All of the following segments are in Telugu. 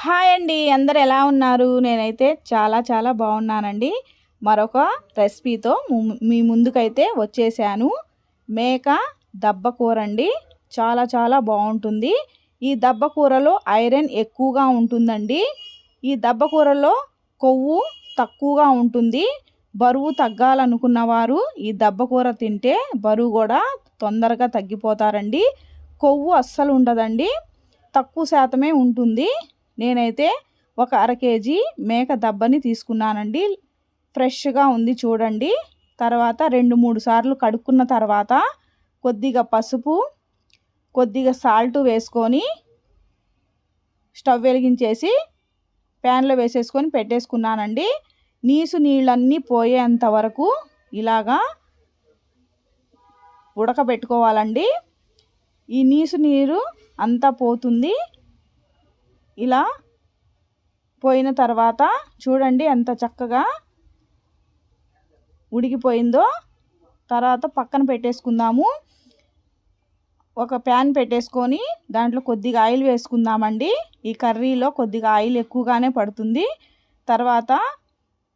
హాయ్ అండి. అందరూ ఎలా ఉన్నారు? నేనైతే చాలా చాలా బాగున్నానండి. మరొక రెసిపీతో మీ ముందుకైతే వచ్చేసాను. మేక దబ్బ కూర అండి. చాలా చాలా బాగుంటుంది. ఈ దబ్బ కూరలో ఐరన్ ఎక్కువగా ఉంటుందండి. ఈ దబ్బ కూరలో కొవ్వు తక్కువగా ఉంటుంది. బరువు తగ్గాలనుకున్న వారు ఈ దబ్బ కూర తింటే బరువు కూడా తొందరగా తగ్గిపోతారండి. కొవ్వు అస్సలు ఉండదండి. తక్కువ శాతమే ఉంటుంది. నేనైతే ఒక అర కేజీ మేక దబ్బని తీసుకున్నానండి. ఫ్రెష్గా ఉంది చూడండి. తర్వాత 2-3 సార్లు కడుక్కున్న తర్వాత కొద్దిగా పసుపు, కొద్దిగా సాల్ట్ వేసుకొని స్టవ్ వెలిగించేసి ప్యాన్లో వేసేసుకొని పెట్టేసుకున్నానండి. నీసు నీళ్ళన్నీ పోయేంత వరకు ఇలాగా ఉడకబెట్టుకోవాలండి. ఈ నీసు నీరు అంతా పోతుంది. ఇలా పోయిన తర్వాత చూడండి ఎంత చక్కగా ఉడికిపోయిందో. తర్వాత పక్కన పెట్టేసుకుందాము. ఒక ప్యాన్ పెట్టేసుకొని దాంట్లో కొద్దిగా ఆయిల్ వేసుకుందామండి. ఈ కర్రీలో కొద్దిగా ఆయిల్ ఎక్కువగానే పడుతుంది. తర్వాత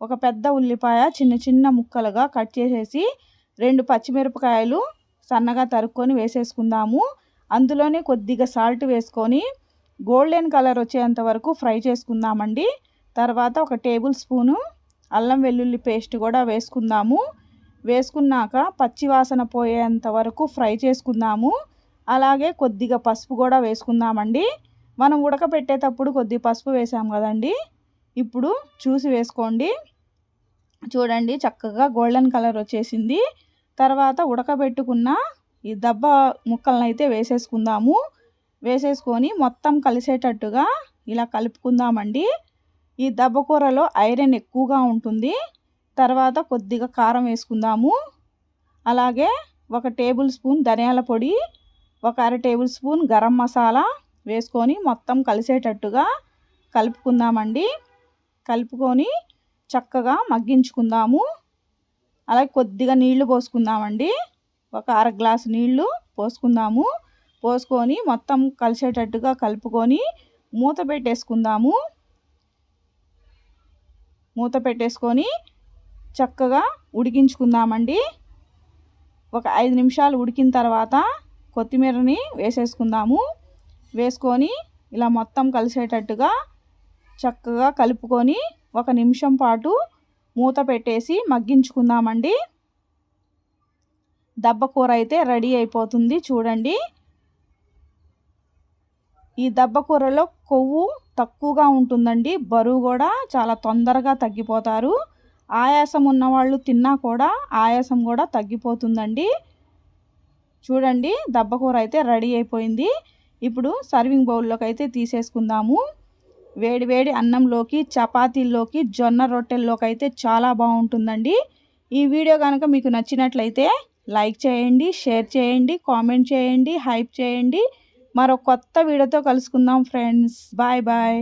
ఒక పెద్ద ఉల్లిపాయ చిన్న చిన్న ముక్కలుగా కట్ చేసేసి 2 పచ్చిమిరపకాయలు సన్నగా తరుక్కొని వేసేసుకుందాము. అందులోనే కొద్దిగా సాల్ట్ వేసుకొని గోల్డెన్ కలర్ వచ్చేంత వరకు ఫ్రై చేసుకుందామండి. తర్వాత ఒక టేబుల్ స్పూను అల్లం వెల్లుల్లి పేస్ట్ కూడా వేసుకుందాము. వేసుకున్నాక పచ్చివాసన పోయేంత వరకు ఫ్రై చేసుకుందాము. అలాగే కొద్దిగా పసుపు కూడా వేసుకుందామండి. మనం ఉడకపెట్టేటప్పుడు కొద్దిగా పసుపు వేసాం కదండి. ఇప్పుడు చూసి వేసుకోండి. చూడండి చక్కగా గోల్డెన్ కలర్ వచ్చేసింది. తర్వాత ఉడకబెట్టుకున్న ఈ దబ్బ ముక్కలను అయితే వేసేసుకుందాము. వేసేసుకొని మొత్తం కలిసేటట్టుగా ఇలా కలుపుకుందామండి. ఈ దబ్బ కూరలో ఐరన్ ఎక్కువగా ఉంటుంది. తర్వాత కొద్దిగా కారం వేసుకుందాము. అలాగే ఒక టేబుల్ స్పూన్ ధనియాల పొడి, ఒక అర టేబుల్ స్పూన్ గరం మసాలా వేసుకొని మొత్తం కలిసేటట్టుగా కలుపుకుందామండి. కలుపుకొని చక్కగా మగ్గించుకుందాము. అలాగే కొద్దిగా నీళ్లు పోసుకుందామండి. ఒక అర గ్లాసు నీళ్లు పోసుకుందాము. పోసుకొని మొత్తం కలిసేటట్టుగా కలుపుకొని మూత పెట్టేసుకుందాము. మూత పెట్టేసుకొని చక్కగా ఉడికించుకుందామండి. ఒక 5 నిమిషాలు ఉడికిన తర్వాత కొత్తిమీరని వేసేసుకుందాము. వేసుకొని ఇలా మొత్తం కలిసేటట్టుగా చక్కగా కలుపుకొని 1 నిమిషం పాటు మూత పెట్టేసి మగ్గించుకుందామండి. దబ్బ కూర అయితే రెడీ అయిపోతుంది చూడండి. ఈ దబ్బ కూరలో కొవ్వు తక్కువగా ఉంటుందండి. బరువు కూడా చాలా తొందరగా తగ్గిపోతారు. ఆయాసం ఉన్నవాళ్ళు తిన్నా కూడా ఆయాసం కూడా తగ్గిపోతుందండి. చూడండి దబ్బ కూర అయితే రెడీ అయిపోయింది. ఇప్పుడు సర్వింగ్ బౌల్లోకి అయితే తీసేసుకుందాము. వేడి వేడి అన్నంలోకి, చపాతీల్లోకి, జొన్న రొట్టెల్లోకి అయితే చాలా బాగుంటుందండి. ఈ వీడియో కనుక మీకు నచ్చినట్లయితే లైక్ చేయండి, షేర్ చేయండి, కామెంట్ చేయండి, హైప్ చేయండి. మరో కొత్త వీడియోతో కలుసుకుందాం ఫ్రెండ్స్. Bye bye.